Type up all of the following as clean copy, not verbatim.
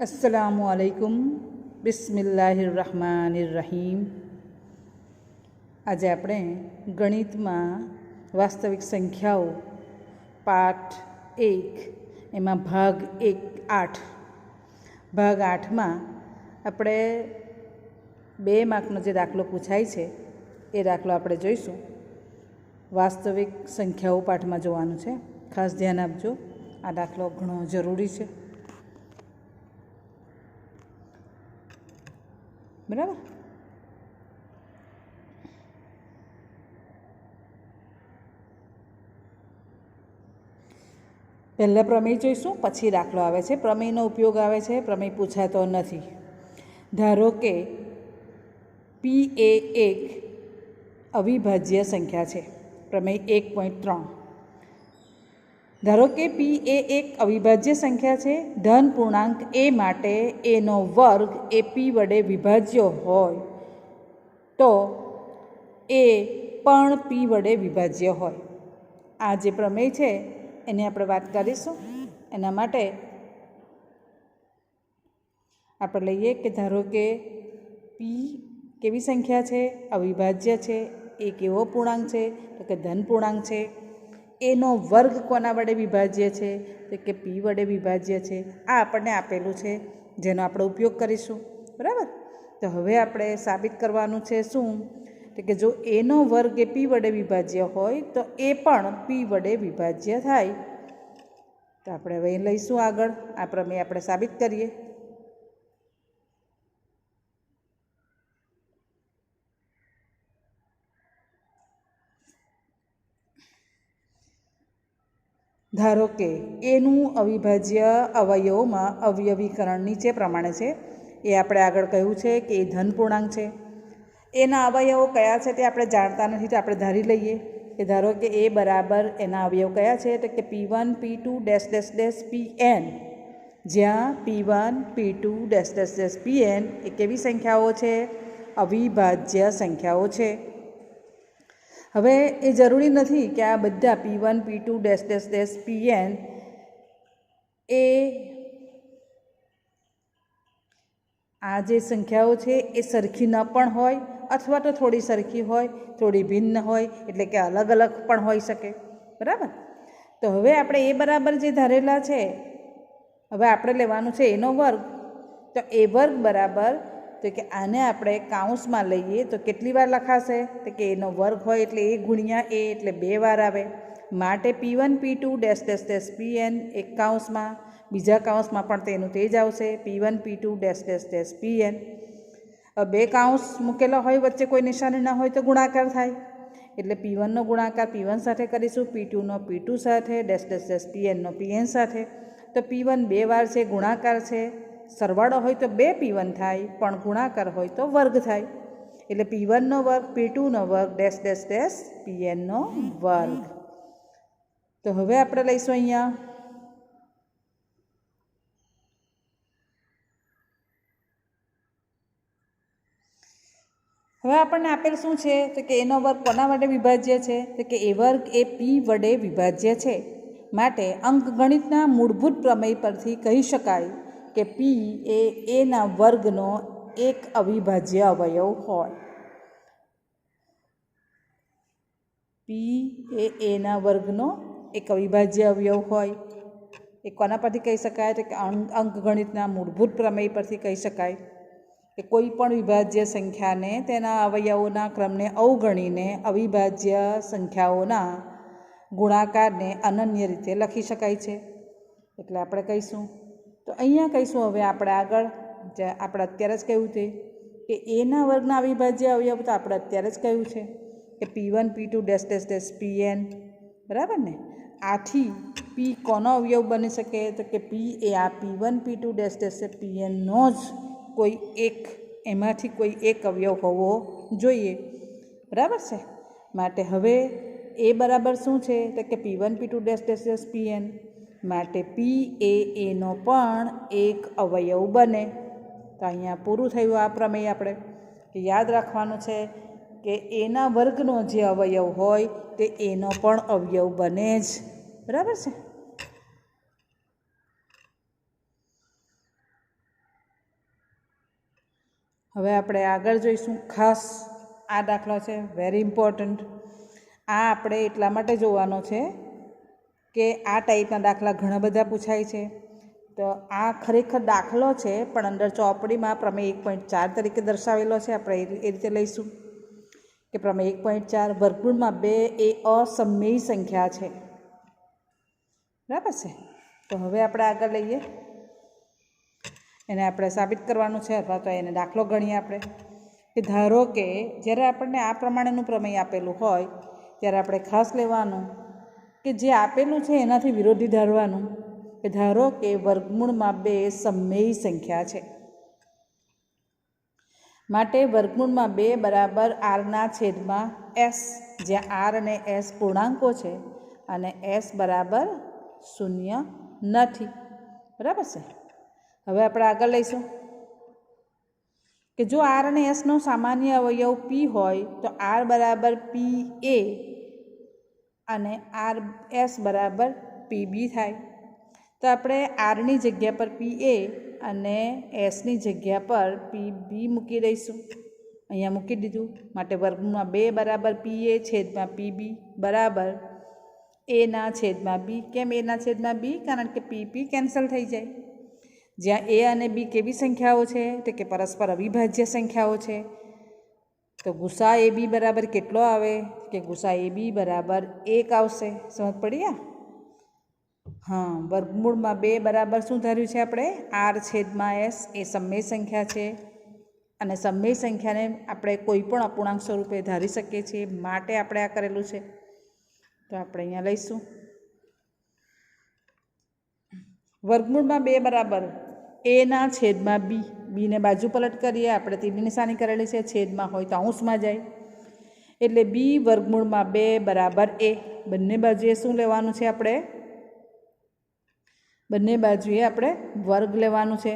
अस्सलामुअलैकुम बिस्मिल्लाहिर्रहमानिर्रहीम। आज આપણે ગણિતમાં વાસ્તવિક સંખ્યાઓ પાઠ 1 એમાં ભાગ 8 ભાગ 8માં આપણે 2 માર્કનો જે દાખલો પૂછાય છે એ દાખલો આપણે જોઈશું। વાસ્તવિક સંખ્યાઓ પાઠમાં જોવાનું છે, ખાસ ધ્યાન આપજો, આ દાખલો ઘણો જરૂરી છે, બરાબર। પહેલાં પ્રમેય જોઈશું, પછી દાખલો આવે છે। પ્રમેયનો ઉપયોગ આવે છે, પ્રમેય પૂછાતો નથી। ધારો કે પી એ એક અવિભાજ્ય સંખ્યા છે, પ્રમેય 1.3। ધારો કે પી એ એક અવિભાજ્ય સંખ્યા છે, ધન પૂર્ણાંક એ માટે એનો વર્ગ એ પી વડે વિભાજ્ય હોય તો એ પણ પી વડે વિભાજ્ય હોય। આ જે પ્રમેય છે એની આપણે વાત કરીશું। એના માટે આપણે લઈએ કે ધારો કે પી કેવી સંખ્યા છે, અવિભાજ્ય છે, એ કેવો પૂર્ણાંક છે તો કે ધન પૂર્ણાંક છે, એનો વર્ગ કોના વડે વિભાજ્ય છે તો કે પી વડે વિભાજ્ય છે। આ આપણને આપેલું છે, જેનો આપણે ઉપયોગ કરીશું, બરાબર। તો હવે આપણે સાબિત કરવાનું છે શું, તો કે જો એનો વર્ગ એ પી વડે વિભાજ્ય હોય તો એ પણ પી વડે વિભાજ્ય થાય। તો આપણે હવે લઈશું આગળ, આ પ્રમેય આપણે સાબિત કરીએ। ધારો કે એનું અવિભાજ્ય અવયવમાં અવયવીકરણ નીચે પ્રમાણે છે। એ આપણે આગળ કહ્યું છે કે એ ધન પૂર્ણાંક છે। એના અવયવો કયા છે તે આપણે જાણતા નથી, તો આપણે ધારી લઈએ કે ધારો કે એ બરાબર એના અવયવ કયા છે તો કે P1 P2 dash dash dash Pn, જ્યાં P1 P2 dash dash dash Pn એ કેવી સંખ્યાઓ છે, અવિભાજ્ય સંખ્યાઓ છે। હવે એ જરૂરી નથી કે આ બધા P1 P2 dash dash dash Pn એ આ જે સંખ્યાઓ છે એ સરખી ન પણ હોય, અથવા તો થોડી સરખી હોય, થોડી ભિન્ન હોય, એટલે કે અલગ અલગ પણ હોઈ શકે, બરાબર। તો હવે આપણે એ બરાબર જે ધારેલા છે, હવે આપણે લેવાનું છે એનો વર્ગ। તો એ વર્ગ બરાબર, તો કે આને આપણે કાઉન્સમાં લઈએ તો કેટલી વાર લખાશે તો કે એનો વર્ગ હોય એટલે એ ગુણ્યા એ એટલે 2 વાર આવે। માટે P1 P2 dash dash dash Pn એક કાઉન્સમાં, બીજા કાઉન્સમાં પણ તેનું તે જ આવશે P1 P2 dash dash dash Pn। 2 કાઉન્સ મૂકેલા હોય, વચ્ચે કોઈ નિશાની ના હોય તો ગુણાકાર થાય, એટલે P1નો ગુણાકાર P1 સાથે કરીશું, P2નો P2 સાથે, ડેશ ડેશ ડેશ Pnનો Pn સાથે। તો P1 2 વાર છે, ગુણાકાર છે, સરવાળો હોય તો 2 P1 થાય, પણ ગુણાકાર હોય તો વર્ગ થાય, એટલે P1નો વર્ગ P2નો વર્ગ ડેશ ડેશ ડેશ Pnનો વર્ગ। તો હવે આપણે લઈશું અહીંયા હવે આપણને આપેલ શું છે તો કે એનો વર્ગ કોના વડે વિભાજ્ય છે તો કે એ વર્ગ એ પી વડે વિભાજ્ય છે। માટે અંકગણિતના મૂળભૂત પ્રમેય પરથી કહી શકાય કે પી એ એના વર્ગનો એક અવિભાજ્ય અવયવ હોય। પી એ એના વર્ગનો એક અવિભાજ્ય અવયવ હોય, એ કોના પરથી કહી શકાય તો કે અંકગણિતના મૂળભૂત પ્રમેય પરથી કહી શકાય કે કોઈ પણ વિભાજ્ય સંખ્યાને તેના અવયવોના ક્રમને અવગણીને અવિભાજ્ય સંખ્યાઓના ગુણાકારને અનન્ય રીતે લખી શકાય છે। એટલે આપણે કહીશું, તો અહીંયા કહીશું હવે આપણે આગળ, જે આપણે અત્યારે જ કહ્યું તે કે એના વર્ગના અવિભાજ્ય અવયવ તો આપણે અત્યારે જ કહ્યું છે કે P1 P2 dash dash dash Pn, બરાબર ને। આથી પી કોનો અવયવ બની શકે તો કે પી એ આ P1 P2 ડેશ ડેશ Pnનો જ કોઈ એક, એમાંથી કોઈ એક અવયવ હોવો જોઈએ, બરાબર છે। માટે હવે એ બરાબર શું છે તો કે P1 P2 dash dash dash Pn, માટે પી એ એનો પણ એક અવયવ બને। તો અહીંયા પૂરું થયું આ પ્રમેય। આપણે કે યાદ રાખવાનું છે કે એના વર્ગનો જે અવયવ હોય તે એનો પણ અવયવ બને જ, બરાબર છે। હવે આપણે આગળ જોઈશું. ખાસ આ દાખલો છે વેરી ઇમ્પોર્ટન્ટ. આ આપણે એટલા માટે જોવાનો છે કે આ ટાઈપના દાખલા ઘણા બધા પૂછાય છે. તો આ ખરેખર દાખલો છે, પણ અંદર ચોપડીમાં પ્રમેય 1.4 તરીકે દર્શાવેલો છે. આપણે એ રીતે લઈશું કે પ્રમેય 1.4 વર્ગમૂળમાં 2 એ અસમયી સંખ્યા છે. બરાબર છે. તો હવે આપણે આગળ લઈએ. એને આપણે સાબિત કરવાનું છે, અથવા તો એને દાખલો ગણીએ આપણે. કે ધારો કે જ્યારે આપણને આ પ્રમાણેનું પ્રમેય આપેલું હોય ત્યારે આપણે ખાસ લેવાનું કે જે આપેલું છે એનાથી વિરોધી ધારવાનું. કે ધારો કે વર્ગમૂળમાં 2 સમમેય સંખ્યા છે, માટે વર્ગમૂળમાં 2 બરાબર આરના છેદમાં એસ, જ્યાં આર અને એસ પૂર્ણાંકો છે અને એસ બરાબર 0 નથી. બરાબર છે. હવે આપણે આગળ લઈશું કે જો આર અને એસનો સામાન્ય અવયવ પી હોય તો આર બરાબર પી એ અને આર એસ બરાબર પી બી થાય. તો આપણે આરની જગ્યા પર પી એ અને એસની જગ્યા પર પી બી મૂકી દઈશું. અહીંયા મૂકી દીધું. માટે વર્ગમૂળમાં 2 બરાબર પી એ છેદમાં પી બી બરાબર એના છેદમાં બી. કેમ એના છેદમાં બી? કારણ કે પી પી કેન્સલ થઈ જાય. જ્યાં એ અને બી કેવી સંખ્યાઓ છે? તો કે પરસ્પર અવિભાજ્ય સંખ્યાઓ છે. તો ગુસા એ બી બરાબર કેટલો આવે? કે ગુસા એ બી બરાબર 1 આવશે. સમજ પડી? હા, વર્ગમૂળમાં 2 બરાબર શું ધાર્યું છે આપણે? આર છેદમાં એસ. એ સમમેય સંખ્યા છે અને સમમેય સંખ્યાને આપણે કોઈ પણ અપૂર્ણાંક સ્વરૂપે ધારી શકીએ છીએ. માટે આપણે આ કરેલું છે. તો આપણે અહીંયા લઈશું વર્ગમૂળમાં 2 બરાબર એના છેદમાં બી. બીને બાજુ પલટ કરીએ. આપણે તીરની નિશાની કરેલી છે. છેદમાં હોય તો અંશમાં જાય. એટલે બી વર્ગમૂળમાં 2 બરાબર એ. બંને બાજુએ શું લેવાનું છે આપણે? બંને બાજુએ આપણે વર્ગ લેવાનું છે.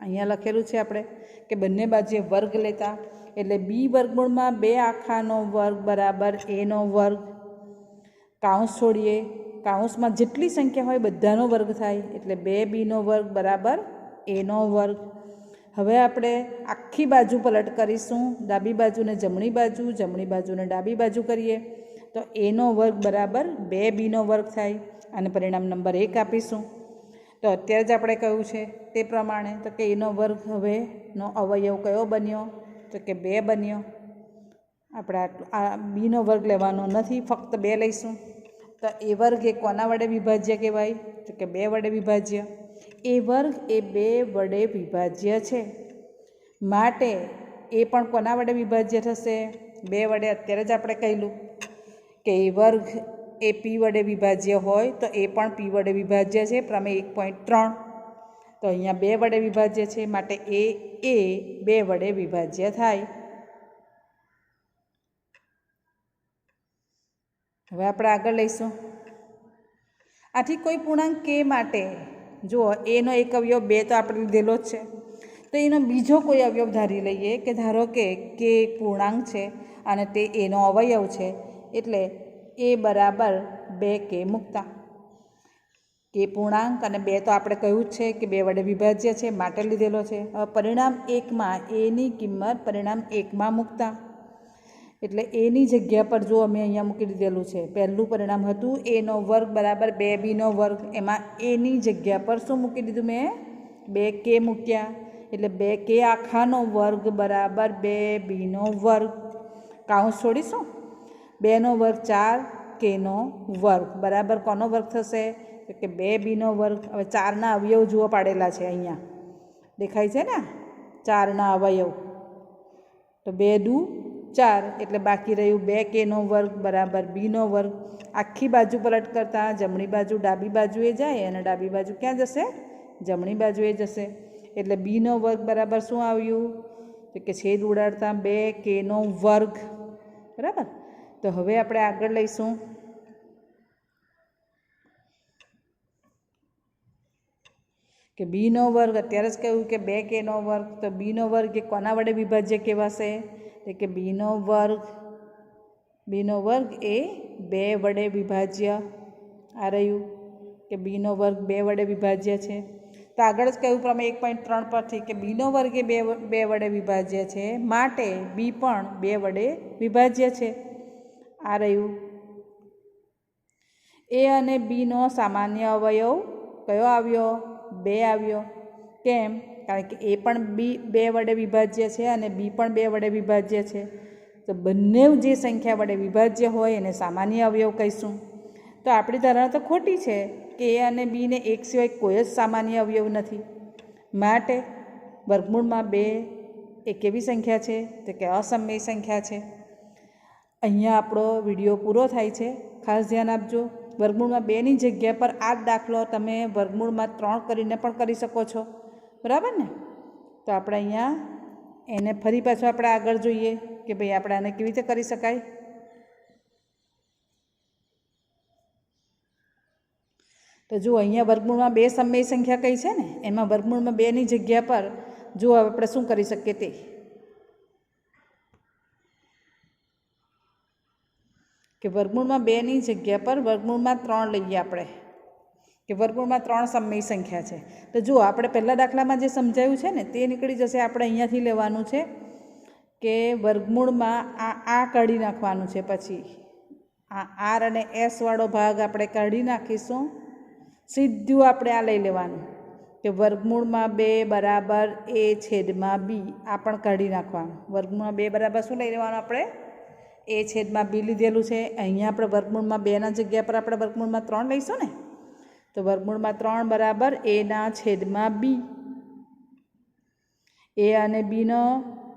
અહીંયા લખેલું છે આપણે કે બંને બાજુએ વર્ગ લેતા. એટલે બી વર્ગમૂળમાં 2 આખાનો વર્ગ બરાબર એનો વર્ગ. કાઉન્સ છોડીએ. કાઉન્સમાં જેટલી સંખ્યા હોય બધાનો વર્ગ થાય. એટલે 2 બીનો વર્ગ બરાબર એનો વર્ગ. હવે આપણે આખી બાજુ પલટ કરીશું. ડાબી બાજુને જમણી બાજુ, જમણી બાજુને ડાબી બાજુ કરીએ તો એનો વર્ગ બરાબર 2 બીનો વર્ગ થાય. અને પરિણામ નંબર 1 આપીશું. તો અત્યારે જ આપણે કહ્યું છે તે પ્રમાણે તો કે એનો વર્ગ હવેનો અવયવ કયો બન્યો? તો કે 2 બન્યો. આપણે આ બીનો વર્ગ લેવાનો નથી, ફક્ત 2 લઈશું. તો એ વર્ગ એ કોના વડે વિભાજ્ય કહેવાય? તો કે 2 વડે વિભાજ્ય. એ વર્ગ એ 2 વડે વિભાજ્ય છે. માટે એ પણ કોના વડે વિભાજ્ય થશે? 2 વડે. અત્યારે જ આપણે કહેલું કે એ વર્ગ એ પી વડે વિભાજ્ય હોય તો એ પણ પી વડે વિભાજ્ય છે. પ્રમેય 1.3. તો અહીંયા 2 વડે વિભાજ્ય છે, માટે એ 2 વડે વિભાજ્ય થાય. હવે આપણે આગળ લઈશું. આથી કોઈ પૂર્ણાંક કે માટે જુઓ એનો એક અવયવ 2 તો આપણે લીધેલો જ છે. તો એનો બીજો કોઈ અવયવ ધારી લઈએ કે ધારો કે એક પૂર્ણાંક છે અને તે એનો અવયવ છે. એટલે એ બરાબર 2 કે મૂકતા. કે પૂર્ણાંક અને 2 તો આપણે કહ્યું જ છે કે 2 વડે વિભાજ્ય છે, માટે લીધેલો છે. હવે પરિણામ 1માં એની કિંમત પરિણામ 1માં મૂકતા. એટલે એની જગ્યા પર જો અમે અહીંયા મૂકી દીધેલું છે. પહેલું પરિણામ હતું એનો વર્ગ બરાબર 2 બીનો વર્ગ. એમાં એની જગ્યા પર શું મૂકી દીધું મેં? 2 કે મૂક્યા. એટલે 2 કે આખાનો વર્ગ બરાબર 2 બીનો વર્ગ. કાઉન્સ છોડીશું. 2નો વર્ગ 4, કેનો વર્ગ બરાબર કોનો વર્ગ થશે? તો કે 2 બીનો વર્ગ. હવે 4ના અવયવ જુઓ પાડેલા છે અહીંયા. દેખાય છે ને 4ના અવયવ. તો 2 દુ 4, એટલે બાકી રહ્યું 2 કેનો વર્ગ બરાબર બીનો વર્ગ. આખી બાજુ પલટ કરતાં જમણી બાજુ ડાબી બાજુએ જાય અને ડાબી બાજુ ક્યાં જશે? જમણી બાજુએ જશે. એટલે બીનો વર્ગ બરાબર શું આવ્યું? તો કે છેદ ઉડાડતા 2 કેનો વર્ગ. બરાબર. તો હવે આપણે આગળ લઈશું કે બીનો વર્ગ. અત્યારે જ કહ્યું કે 2 કેનો વર્ગ. તો બીનો વર્ગ એ કોના વડે વિભાજ્ય કહેવાશે? તો કે બીનો વર્ગ એ 2 વડે વિભાજ્ય. આ રહ્યું કે બીનો વર્ગ 2 વડે વિભાજ્ય છે. તો આગળ જ કહ્યું પ્રમેય 1.3 પરથી કે બીનો વર્ગ એ બે વડે વિભાજ્ય છે, માટે બી પણ 2 વડે વિભાજ્ય છે. આ રહ્યું. એ અને બીનો સામાન્ય અવયવ કયો આવ્યો? 2 આવ્યો. કેમ? કારણ કે એ પણ 2 વડે વિભાજ્ય છે અને બી પણ 2 વડે વિભાજ્ય છે. તો બંને જે સંખ્યા વડે વિભાજ્ય હોય એને સામાન્ય અવયવ કહીશું. તો આપણી ધારણા તો ખોટી છે કે એ અને બીને એક સિવાય કોઈ જ સામાન્ય અવયવ નથી. માટે વર્ગમૂળમાં 2 એ કેવી સંખ્યા છે? તો કે અસમય સંખ્યા છે. અહીંયા આપણો વિડીયો પૂરો થાય છે. ખાસ ધ્યાન આપજો. વર્ગમૂળમાં 2ની જગ્યા પર આ જ દાખલો તમે વર્ગમૂળમાં 3 કરીને પણ કરી શકો છો. બરાબર ને? તો આપણે અહીંયા એને ફરી પાછું આપણે આગળ જોઈએ કે ભાઈ આપણે આને કેવી રીતે કરી શકાય. તો જુઓ, અહીંયા વર્ગમૂળમાં 2 સમય સંખ્યા કઈ છે ને, એમાં વર્ગમૂળમાં 2ની જગ્યા પર જુઓ આપણે શું કરી શકીએ તે. કે વર્ગમૂળમાં 2ની જગ્યા પર વર્ગમૂળમાં 3 લઈએ આપણે, કે વર્ગમૂળમાં 3 સમય સંખ્યા છે. તો જુઓ, આપણે પહેલા દાખલામાં જે સમજાયું છે ને તે નીકળી જશે. આપણે અહીંયાથી લેવાનું છે કે વર્ગમૂળમાં આ કાઢી નાખવાનું છે. પછી આ આર અને એસ વાળો ભાગ આપણે કાઢી નાખીશું. સીધું આપણે આ લઈ લેવાનું કે વર્ગમૂળમાં 2 બરાબર a છેદમાં b. આ પણ કાઢી નાખવાનું. વર્ગમૂળમાં 2 બરાબર શું લઈ લેવાનું આપણે? a છેદમાં b લીધેલું છે. અહીંયા આપણે વર્ગમૂળમાં 2ના જગ્યા પર આપણે વર્ગમૂળમાં 3 લઈશું ને, તો વર્ગમૂળમાં 3 બરાબર a છેદમાં b. a અને bનો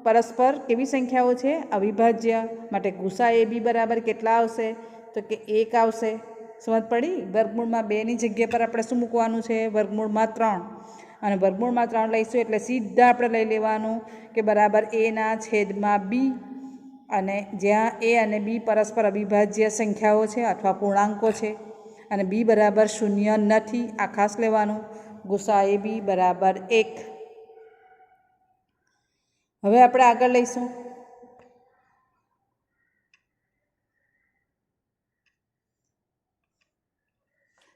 પરસ્પર કેવી સંખ્યાઓ છે? અવિભાજ્ય. માટે ગુસા ab બરાબર કેટલા આવશે? તો કે 1 આવશે. સમજ પડી? વર્ગમૂળમાં 2ની જગ્યા પર આપણે શું મૂકવાનું છે? વર્ગમૂળમાં 3. અને વર્ગમૂળમાં 3 લઈશું એટલે સીધા આપણે લઈ લેવાનું કે બરાબર a છેદમાં b. અને જ્યાં a અને b પરસ્પર અવિભાજ્ય સંખ્યાઓ છે અથવા પૂર્ણાંકો છે અને b બરાબર 0 નથી, આ ખાસ લેવાનું. ગુસા ab બરાબર 1. હવે આપણે આગળ લઈશું.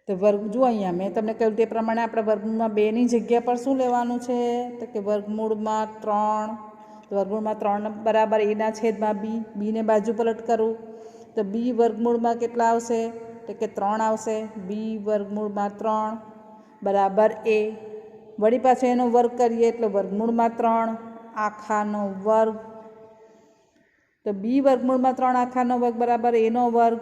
તો જુઓ, અહીંયા મેં તમને કહ્યું તે પ્રમાણે આપણે વર્ગમૂળમાં 2ની જગ્યા પર શું લેવાનું છે? તો કે વર્ગમૂળમાં 3. તો વર્ગમૂળમાં 3 બરાબર a છેદમાં b. બીને બાજુ પલટ કરું તો b વર્ગમૂળમાં કેટલા આવશે? તો કે 3 આવશે. b વર્ગમૂળમાં 3 બરાબર a. વળી પાછો એનો વર્ગ કરીએ એટલે વર્ગમૂળમાં 3 આખાનો વર્ગ. તો b વર્ગમૂળમાં 3 આખાનો વર્ગ બરાબર a નો વર્ગ.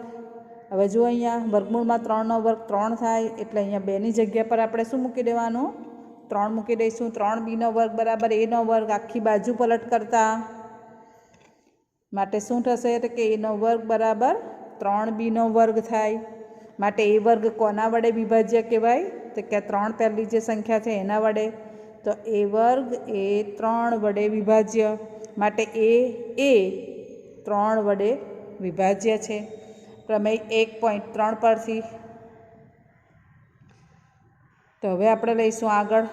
હવે જો અહીંયા વર્ગમૂળમાં 3નો વર્ગ 3 થાય એટલે અહીંયા 2ની જગ્યા પર આપણે શું મૂકી દેવાનું? 3 મૂકી દઈશું. 3b વર્ગ બરાબર a વર્ગ. આખી બાજુ પલટ કરતા માટે શું થશે? તો કે a વર્ગ બરાબર 3b વર્ગ થાય. માટે a વર્ગ કોના વડે વિભાજ્ય કહેવાય? તો કે 3 પહેલી જે સંખ્યા છે એના વડે. તો a વર્ગ એ 3 વડે વિભાજ્ય. માટે એ 3 વડે વિભાજ્ય છે. પ્રમેય 1.3 પરથી. તો હવે આપણે લઈશું આગળ.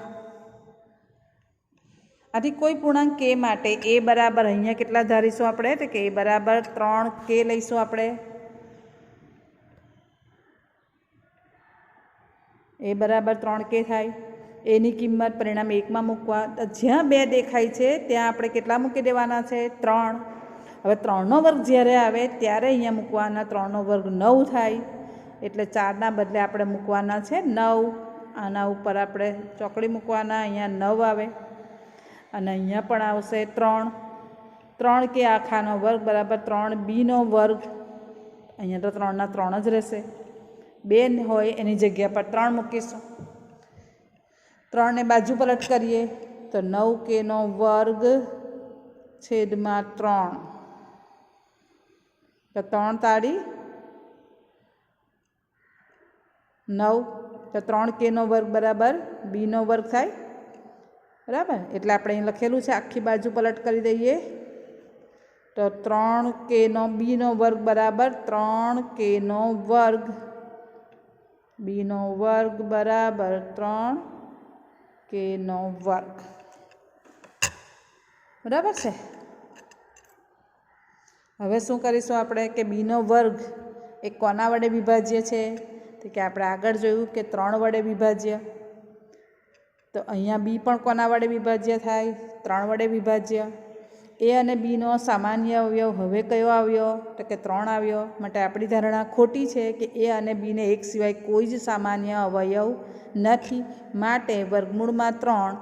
આથી કોઈ પૂર્ણાંક k માટે a બરાબર અહીંયા કેટલા ધારીશું આપણે? તો કે a બરાબર 3k લઈશું આપણે. a બરાબર 3k થાય. એની કિંમત પરિણામ 1માં મૂકવા. જ્યાં 2 દેખાય છે ત્યાં આપણે કેટલા મૂકી દેવાના છે? 3. હવે 3નો વર્ગ જ્યારે આવે ત્યારે અહીંયા મૂકવાના. 3નો વર્ગ 9 થાય એટલે 4ના બદલે આપણે મૂકવાના છે 9. આના ઉપર આપણે ચોકડી મૂકવાના. અહીંયા 9 આવે અને અહીંયા પણ આવશે 3. 3k આખાનો વર્ગ બરાબર 3b વર્ગ. અહીંયા તો 3ના 3 જ રહેશે. 2 હોય એની જગ્યા પર 3 મૂકીશું. 3ને બાજુ પલટ કરીએ તો 9k વર્ગ છેદમાં 3. તો 3 તાળી 9. તો 3k વર્ગ બરાબર b વર્ગ થાય. બરાબર? એટલે આપણે અહીં લખેલું છે, આખી બાજુ પલટ કરી દઈએ તો 3k b વર્ગ બરાબર 3k વર્ગ. b વર્ગ બરાબર 3k વર્ગ. બરાબર છે? હવે શું કરીશું આપણે કે b વર્ગ એ કોના વડે વિભાજ્ય છે? તો કે આપણે આગળ જોયું કે 3 વડે વિભાજ્ય. તો અહીંયા બી પણ કોના વડે વિભાજ્ય થાય? 3 વડે વિભાજ્ય. એ અને બીનો સામાન્ય અવયવ હવે કયો આવ્યો? તો કે 3 આવ્યો. માટે આપણી ધારણા ખોટી છે કે એ અને બીને એક સિવાય કોઈ જ સામાન્ય અવયવ નથી. માટે વર્ગમૂળમાં 3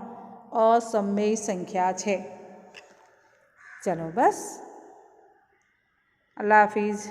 અસમમેય સંખ્યા છે. ચલો બસ, અલ્લાહ હાફિઝ.